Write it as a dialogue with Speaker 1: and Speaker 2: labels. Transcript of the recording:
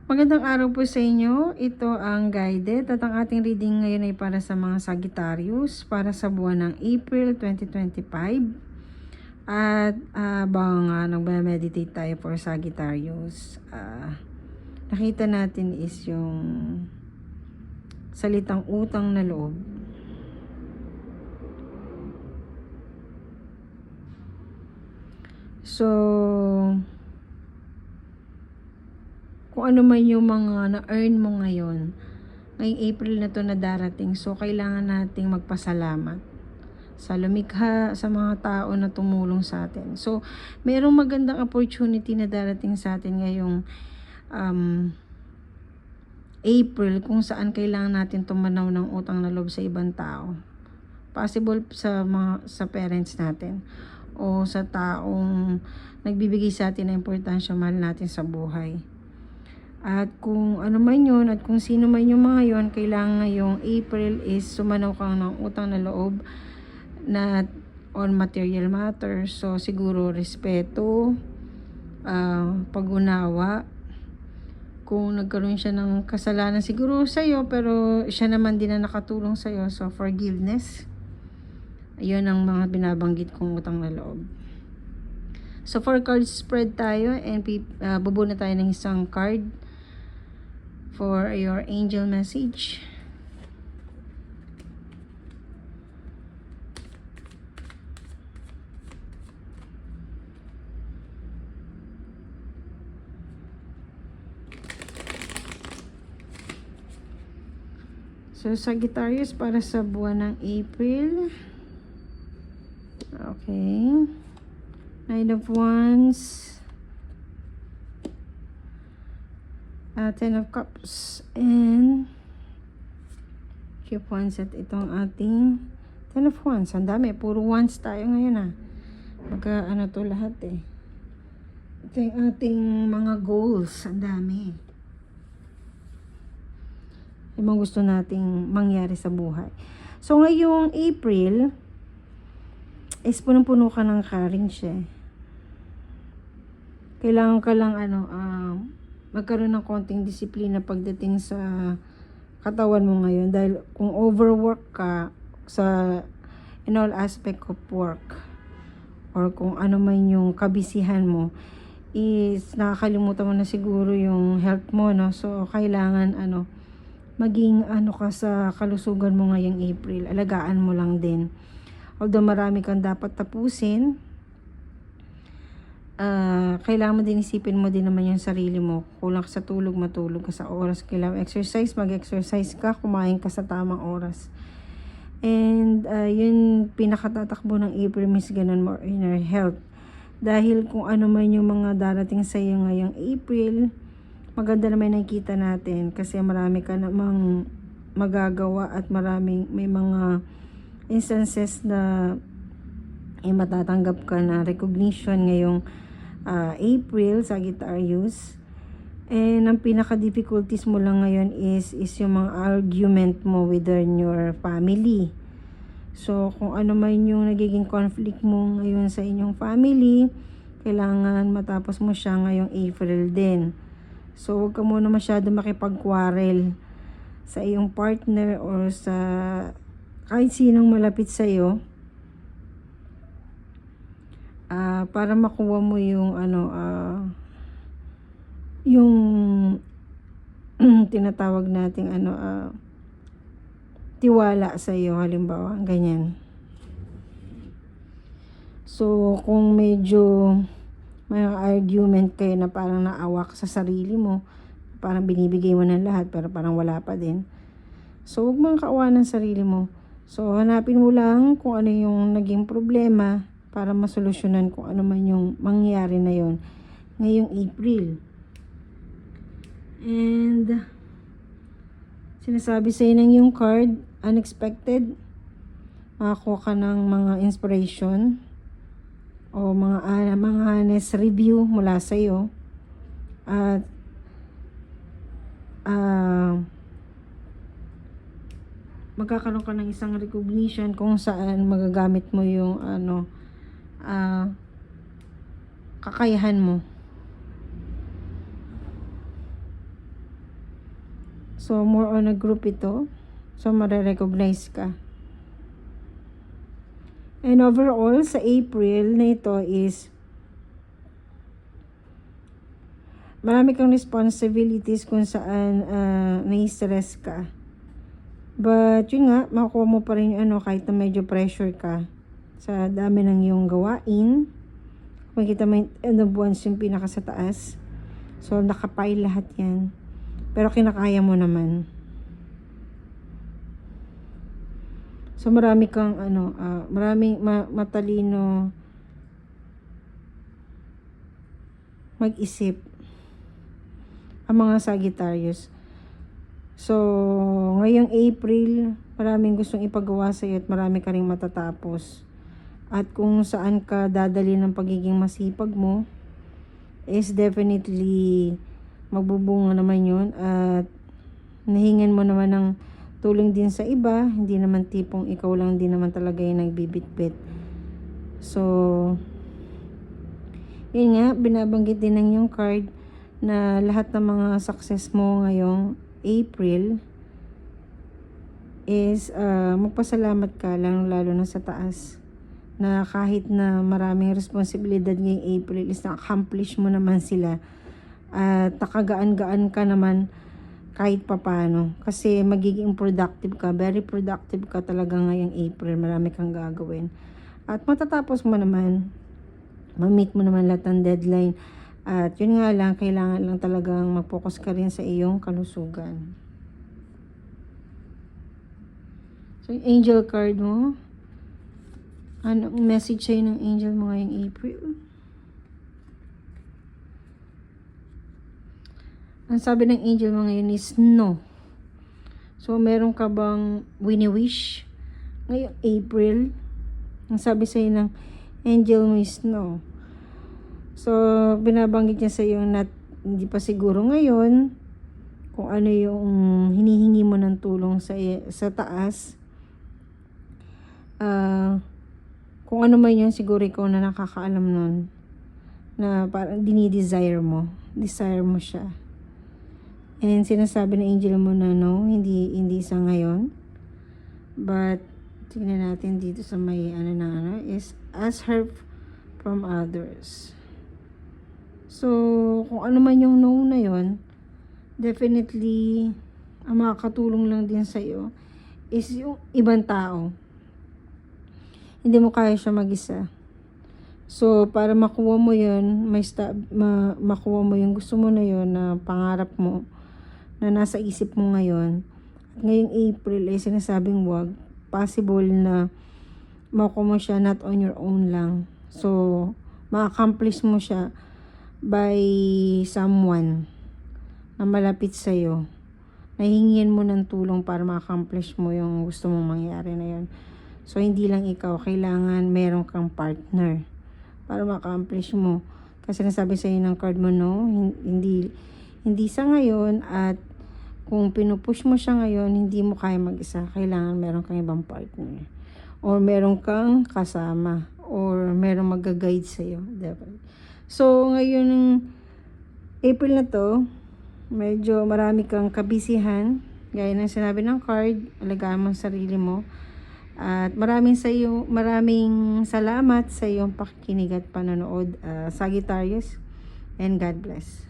Speaker 1: Magandang araw po sa inyo. Ito ang guided at ang ating reading ngayon ay para sa mga Sagittarius para sa buwan ng April 2025. At habang nagme-meditate tayo for Sagittarius, nakita natin is yung salitang utang na loob. So, kung ano man yung mga na-earn mo ngayon, ngayong April na to na darating, so kailangan nating magpasalamat sa lumikha, sa mga tao na tumulong sa atin. So, merong magandang opportunity na darating sa atin ngayong April, kung saan kailangan natin tumanaw ng utang na loob sa ibang tao. Possible sa parents natin o sa taong nagbibigay sa atin ng importansya, mahal natin sa buhay. At kung ano man yun, at kung sino man yung mga yun, kailangan ngayong April is sumanaw kang ng utang na loob na on material matters. So, siguro respeto, pag-unawa. Kung nagkaroon siya ng kasalanan siguro sa'yo, pero siya naman din na nakatulong sa'yo. So, forgiveness. Ayun ang mga binabanggit kong utang na loob. So, 4 cards spread tayo and bubuo na tayo ng isang card for your angel message. So, Sagittarius para sa buwan ng April. Okay. Nine of Wands. 10 of Cups. And Cube Wands at itong ating 10 of Wands. Ang dami. Puro Wands tayo ngayon Magka ano to lahat Ito yung ating mga goals. Ang dami. Yung mga gusto nating mangyari sa buhay. So, ngayong April, is punong-puno ka ng courage Kailangan ka lang magkaroon ng konting disiplina pagdating sa katawan mo ngayon. Dahil kung overwork ka in all aspect of work, or kung ano man yung kabisihan mo, is nakakalimutan mo na siguro yung health mo, no? So, kailangan maging ka sa kalusugan mo ngayong April. Alagaan mo lang din. Although marami kang dapat tapusin, kailangan mo din isipin mo din naman yung sarili mo. Kulang ka sa tulog, matulog ka sa oras. Kailangan exercise, mag-exercise ka, kumain ka sa tamang oras. And yun pinakatatakbo ng April is ganun, more inner health. Dahil kung ano man yung mga darating sa iyo ngayong April, maganda naman nakikita natin kasi marami ka namang magagawa at may mga instances na matatanggap ka na recognition ngayong April, Sagittarius. And ang pinaka-difficulties mo lang ngayon is yung mga argument mo within your family. So, kung ano man yung nagiging conflict mo ngayon sa inyong family, kailangan matapos mo siya ngayong April din. So, huwag ka muna masyado makipag-quarrel sa iyong partner or sa kahit sinong malapit sa iyo. Para makuha mo yung yung tinatawag nating tiwala sa iyo, halimbawa, ganyan. So, kung medyo may argument kayo na parang naawa ka sa sarili mo, parang binibigay mo ng lahat pero parang wala pa din. So, huwag mong kaawa ng sarili mo. So, hanapin mo lang kung ano yung naging problema para masolusyonan kung ano man yung mangyari na yon ngayong April. And sinasabi sa ng yung card, unexpected, makakuha ka ng mga inspiration o mga honest review mula sa iyo. At magkakaroon ka ng isang recognition kung saan magagamit mo yung kakayahan mo. So, more on a group ito. So, mare-recognize ka. And overall, sa April na ito is marami kang responsibilities kung saan nai-stress ka. But, yun nga, makukuha mo pa rin yung kahit na medyo pressure ka sa dami ng iyong gawain. Makikita mo yung end of once yung pinaka sa taas. So, nakapile lahat yan. Pero kinakaya mo naman. So, marami kang, maraming matalino mag-isip ang mga Sagittarius. So, ngayong April, maraming gustong ipagawa sa iyo at marami ka ring matatapos. At kung saan ka dadali ng pagiging masipag mo, is definitely magbubunga naman yun. At nahingan mo naman ng tulong din sa iba, hindi naman tipong ikaw lang din naman talaga yung nagbibitbit. So, yun nga, binabanggit din ng yung card na lahat ng mga success mo ngayong April is magpasalamat ka lalo na sa taas, na kahit na maraming responsibilidad ngayong April is na-accomplish mo naman sila at nakagaan-gaan ka naman kahit papano, kasi magiging productive ka, very productive ka talaga ngayong April. Marami kang gagawin at matatapos mo naman, ma-meet mo naman lahat ng deadline. At yun nga lang, kailangan lang talagang mag-focus ka rin sa iyong kalusugan. So, yung angel card mo, anong message sa'yo ng angel mo ngayong April? Ang sabi ng angel mo ngayon is no. So, meron ka bang wini-wish ngayong April? Ang sabi sa'yo ng angel mo is no. So, binabanggit niya sa'yo na hindi pa siguro ngayon kung ano yung hinihingi mo ng tulong sa taas. Kung ano man yun, siguro ikaw na nakakaalam nun, na parang dinidesire mo. Desire mo siya. And sinasabi ng angel mo na no, hindi sa ngayon. But, tingnan natin dito sa may is ask her from others. So, kung ano man yung no na yun, definitely, ang makakatulong lang din sa'yo is yung ibang tao. Hindi mo kaya siya mag-isa. So, para makuha mo yun, makuha mo yung gusto mo na yun, na pangarap mo, na nasa isip mo ngayon. At ngayong April ay sinasabing wag, possible na makuha mo siya not on your own lang. So, ma-accomplish mo siya by someone na malapit sa'yo. Nahingin mo ng tulong para ma-accomplish mo yung gusto mong mangyari na yun. So, hindi lang ikaw, kailangan meron kang partner para ma-accomplish mo. Kasi nasabi sa'yo ng card mo, no, hindi sa ngayon, at kung pinupush mo siya ngayon, hindi mo kaya mag-isa. Kailangan meron kang ibang partner. Or meron kang kasama. Or meron mag-guide sa'yo. Diba? So, ngayon, April na to, medyo marami kang kabisihan. Gaya ng sinabi ng card, alagaan mo ang sarili mo. At maraming salamat sa iyong pakikinig at panonood, Sagittarius, and God bless.